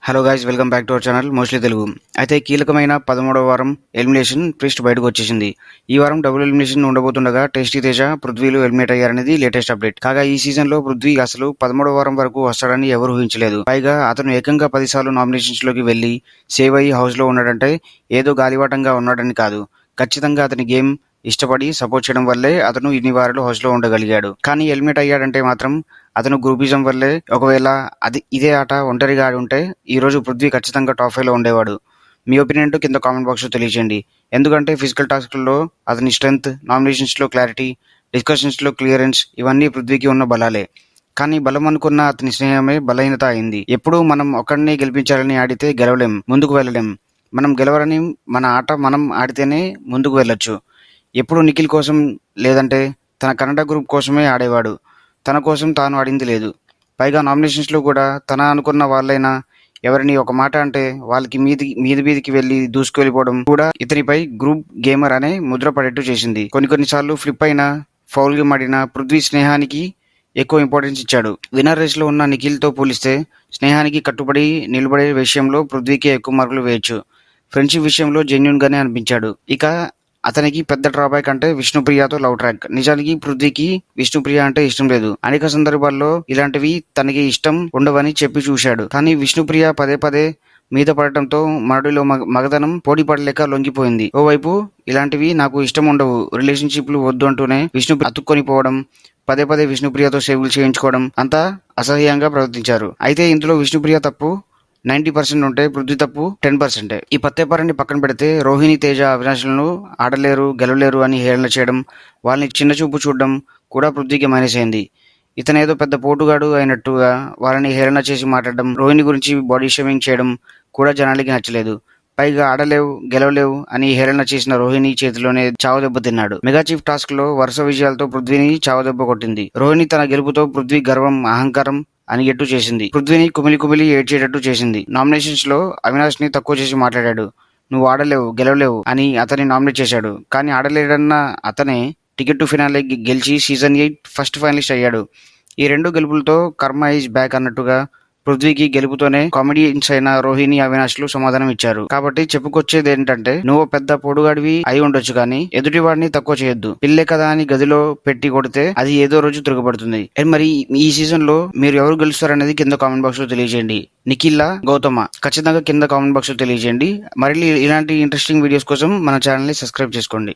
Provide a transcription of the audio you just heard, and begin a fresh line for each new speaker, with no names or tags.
Hello guys, welcome back to our channel mostly Telugu. అయితే కీలకమైన 13వ వారం ఎలిమినేషన్ ట్విస్ట్ బయటకు వచ్చేసింది. ఈ వారం డబుల్ ఎలిమినేషన్ ఉండబోతుండగా టేస్టీ తేజ, పృథ్వీలు ఎలిమినేట్ అయ్యారనేది లేటెస్ట్ అప్డేట్. కాగా ఈ సీజన్ లో పృథ్వీ అసలు 13వ వారం వరకు వస్తాడని ఎవరు ఊహించలేదు. పైగా అతను ఏకంగా 10 సార్లు నామినేషన్స్ లోకి వెళ్లి సేవ్ అయ్యి హౌస్ లో ఉన్నాడంటే ఏదో గాలివాటంగా ఉన్నాడని కాదు. ఖచ్చితంగా అతని గేమ్ ఇష్టపడి సపోర్ట్ చేయడం వల్లే అతను ఇన్ని వారాలు హౌస్ లో ఉండగలిగాడు. కానీ ఎలిమినేట్ అయ్యాడంటే మాత్రం అతను గ్రూపిజం వల్లే. ఒకవేళ ఇదే ఆట ఒంటరిగా ఆడి ఉంటే ఈ రోజు పృథ్వీ ఖచ్చితంగా టాప్ 5 లో ఉండేవాడు. మీ ఒపీనియన్ కింద కామెంట్ బాక్స్ లో తెలియజేయండి. ఎందుకంటే ఫిజికల్ టాస్క్లలో అతని స్ట్రెంగ్త్, నామినేషన్స్ లో క్లారిటీ, డిస్కషన్స్ లో క్లియరెన్స్ ఇవన్నీ పృథ్వీకి ఉన్న బలాలే. కానీ బలం అనుకున్న అతని స్నేహమే బలహీనత అయింది. ఎప్పుడు మనం ఒక్కడిని గెలిపించాలని ఆడితే గెలవలేం, ముందుకు వెళ్ళలేం. మనం గెలవాలని మన ఆట మనం ఆడితేనే ముందుకు వెళ్ళొచ్చు. ఎప్పుడు నిఖిల్ కోసం లేదంటే తన కన్నడ గ్రూప్ కోసమే ఆడేవాడు. తన కోసం తాను ఆడింది లేదు. పైగా నామినేషన్స్లో కూడా తన అనుకున్న వాళ్ళైనా ఎవరిని ఒక మాట అంటే వాళ్ళకి మీదికి వెళ్ళి దూసుకెళ్ళిపోవడం కూడా ఇతనిపై గ్రూప్ గేమర్ అనే ముద్ర పడేట్టు చేసింది. కొన్నిసార్లు ఫ్లిప్ అయిన, ఫౌల్ గేమ్ ఆడిన పృథ్వీ స్నేహానికి ఎక్కువ ఇంపార్టెన్స్ ఇచ్చాడు. విన్నర్ రేస్ లో ఉన్న నిఖిల్తో పోలిస్తే స్నేహానికి కట్టుబడి నిలబడే విషయంలో పృథ్వీకి ఎక్కువ మార్కులు వేయొచ్చు. ఫ్రెండ్షిప్ విషయంలో జెన్యున్ గానే అనిపించాడు. ఇక అతనికి పెద్ద డ్రాబ్యాక్ అంటే విష్ణుప్రియతో లవ్ ట్రాక్. నిజానికి పృథ్వీకి విష్ణుప్రియ అంటే ఇష్టం లేదు. అనేక సందర్భాల్లో ఇలాంటివి తనకి ఇష్టం ఉండవని చెప్పి చూశాడు. కానీ విష్ణుప్రియ పదే పదే మీద పడటంతో మరుడిలో మగతనం పోటీ పడలేక లొంగిపోయింది. ఓవైపు ఇలాంటివి నాకు ఇష్టం ఉండవు, రిలేషన్షిప్లు వద్దు అంటూనే విష్ణు అతుక్కొని పోవడం, పదే పదే విష్ణుప్రియతో సేవలు చేయించుకోవడం అంతా అసహ్యంగా ప్రవర్తించారు. అయితే ఇందులో విష్ణుప్రియ తప్పు 90% ఉంటే పృథ్వీ తప్పు 10%. ఈ పత్తేపారాన్ని పక్కన పెడితే రోహిణి, తేజ, అవినాష్లను ఆడలేరు, గెలవలేరు అని హేళన చేయడం, వాళ్ళని చిన్న చూపు చూడడం కూడా పృథ్వీకి మైనస్ అయింది. ఇతనేదో పెద్ద పోటుగాడు అయినట్టుగా వాళ్ళని హేళన చేసి మాట్లాడడం, రోహిణి గురించి బాడీ షేమింగ్ చేయడం కూడా జనాలకి నచ్చలేదు. పైగా ఆడలేవు, గెలవలేవు అని హేళన చేసిన రోహిణి చేతిలోనే చావుదెబ్బ తిన్నాడు. మెగా చీఫ్ టాస్క్ లో వరుస విజయాలతో పృథ్వీని చావుదెబ్బ కొట్టింది. రోహిణి తన గెలుపుతో పృథ్వీ గర్వం, అహంకారం అనిగెట్టు చేసింది. పృథ్వీని కుమిలి ఏడ్చేటట్టు చేసింది. నామినేషన్స్ లో అవినాష్ ని తక్కువ చేసి మాట్లాడాడు. నువ్వు ఆడలేవు, గెలవలేవు అని అతన్ని నామినేట్ చేశాడు. కానీ ఆడలేడన్న అతనే టికెట్ టు ఫినాలే గెలిచి సీజన్ 8 ఫస్ట్ ఫైనలిస్ట్ అయ్యాడు. ఈ రెండు గెలుపులతో కర్మ ఈజ్ బ్యాక్ అన్నట్టుగా పృథ్వీకి గెలుపుతోనే కామెడియన్స్ అయిన రోహిణి, అవినాష్లు సమాధానం ఇచ్చారు. కాబట్టి చెప్పుకొచ్చేది ఏంటంటే, నువ్వు పెద్ద పొడుగాడివి అయి ఉండొచ్చు కానీ ఎదుటి వాడిని తక్కువ చేయొద్దు. పిల్లే కదా అని గదిలో పెట్టి కొడితే అది ఏదో రోజు తిరగబడుతుంది. మరి ఈ సీజన్ లో మీరు ఎవరు గెలుస్తారనేది కింద కామెంట్ బాక్స్ లో తెలియజేయండి. నిఖిల్లా, గౌతమ? ఖచ్చితంగా కింద కామెంట్ బాక్స్ లో తెలియజేయండి. మరి ఇలాంటి ఇంట్రెస్టింగ్ వీడియోస్ కోసం మన ఛానల్ ని సబ్స్క్రైబ్ చేసుకోండి.